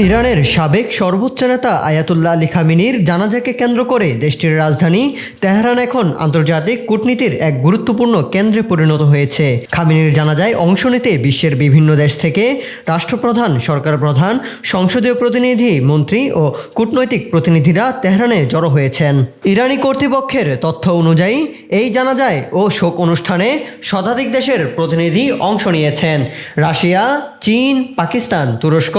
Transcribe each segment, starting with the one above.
ইরানের সাবেক সর্বোচ্চ নেতা আয়াতুল্লাহ আলী খামেনির জানাজাকে কেন্দ্র করে দেশটির রাজধানী তেহরান এখন আন্তর্জাতিক কূটনীতির এক গুরুত্বপূর্ণ কেন্দ্রে পরিণত হয়েছে। খামেনির জানাজায় অংশ নিতে বিশ্বের বিভিন্ন দেশ থেকে রাষ্ট্রপ্রধান, সরকার প্রধান, সংসদীয় প্রতিনিধি, মন্ত্রী ও কূটনৈতিক প্রতিনিধিরা তেহরানে জড়ো হয়েছেন। ইরানি কর্তৃপক্ষের তথ্য অনুযায়ী এই জানাজায় ও শোক অনুষ্ঠানে শতাধিক দেশের প্রতিনিধি অংশ নিয়েছেন। রাশিয়া, চীন, পাকিস্তান, তুরস্ক,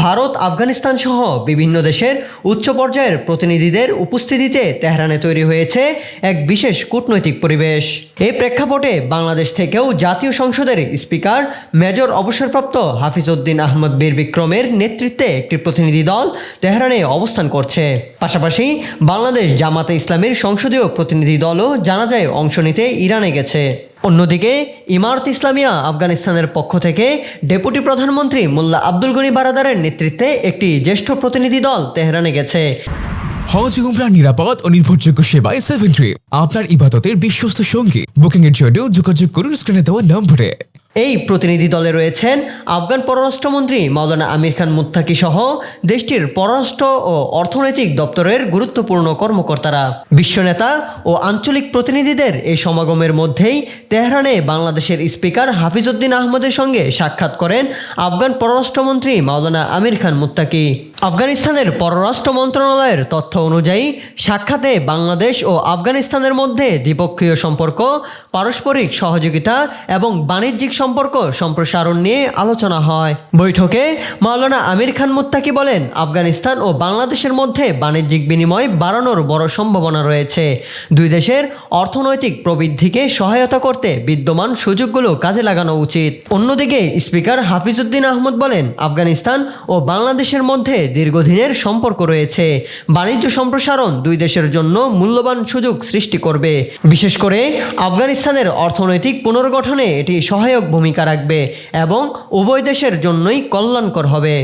ভারত, আফগানিস্তান সহ বিভিন্ন দেশের উচ্চ পর্যায়ের প্রতিনিধিদের উপস্থিতিতে তেহরানে তৈরি হয়েছে এক বিশেষ কূটনৈতিক পরিবেশ। এই প্রেক্ষাপটে বাংলাদেশ থেকেও জাতীয় সংসদের স্পিকার মেজর অবসরপ্রাপ্ত হাফিজ উদ্দিন আহমদ বীর বিক্রমের নেতৃত্বে একটি প্রতিনিধি দল তেহরানে অবস্থান করছে। পাশাপাশি বাংলাদেশ জামাতে ইসলামীর সংসদীয় প্রতিনিধি দলও জানাজায় অংশ নিতে ইরানে গেছে। অন্যদিকে ইমারত ইসলামিয়া আফগানিস্তানের পক্ষ থেকে ডেপুটি প্রধানমন্ত্রী মোল্লা আব্দুল গনি বারাদারের নেতৃত্বে একটি জ্যেষ্ঠ প্রতিনিধি দল তেহরানে গেছে। হজ উমরাহ নিরাপদ ও নির্ভরযোগ্য সেবায় 7 ট্রিপ আপনার ইবাদতের বিশ্বস্ত সঙ্গী। বুকিং এর জন্য যোগাযোগ করুন স্ক্রিনে দেওয়া নম্বরে। এই প্রতিনিধি দলে রয়েছেন আফগান পররাষ্ট্রমন্ত্রী মাওলানা আমির খান মুত্তাকি সহ দেশটির পররাষ্ট্র ও অর্থনৈতিক দপ্তরের গুরুত্বপূর্ণ কর্মকর্তারা। বিশ্বনেতা ও আঞ্চলিক প্রতিনিধিদের এই সমাগমের মধ্যেই তেহরানে বাংলাদেশের স্পিকার হাফিজ উদ্দিন আহমদের সঙ্গে সাক্ষাৎ করেন আফগান পররাষ্ট্রমন্ত্রী মাওলানা আমির খান মুত্তাকি। আফগানিস্তানের পররাষ্ট্র মন্ত্রণালয়ের তথ্য অনুযায়ী সাক্ষাতে বাংলাদেশ ও আফগানিস্তানের মধ্যে দ্বিপক্ষীয় সম্পর্ক, পারস্পরিক সহযোগিতা এবং বাণিজ্যিক সম্পর্ক সম্প্রসারণ নিয়ে আলোচনা হয়। বৈঠকে মাওলানা আমির খান মুত্তাকি বলেন, আফগানিস্তান ও বাংলাদেশের মধ্যে বাণিজ্যিক বিনিময় বাড়ানোর বড় সম্ভাবনা রয়েছে। দুই দেশের অর্থনৈতিক প্রবৃদ্ধিকে সহায়তা করতে বিদ্যমান সুযোগগুলো কাজে লাগানো উচিত। অন্যদিকে স্পিকার হাফিজ উদ্দিন আহমদ বলেন, আফগানিস্তান ও বাংলাদেশের মধ্যে দীর্ঘদিনের সম্পর্ক রয়েছে। বাণিজ্য সম্প্রসারণ দুই দেশের জন্য মূল্যবান সুযোগ সৃষ্টি করবে। বিশেষ করে আফগানিস্তানের অর্থনৈতিক পুনর্গঠনে এটি সহায়ক ভূমিকা রাখবে এবং উভয় দেশের জন্যই কল্যাণকর হবে।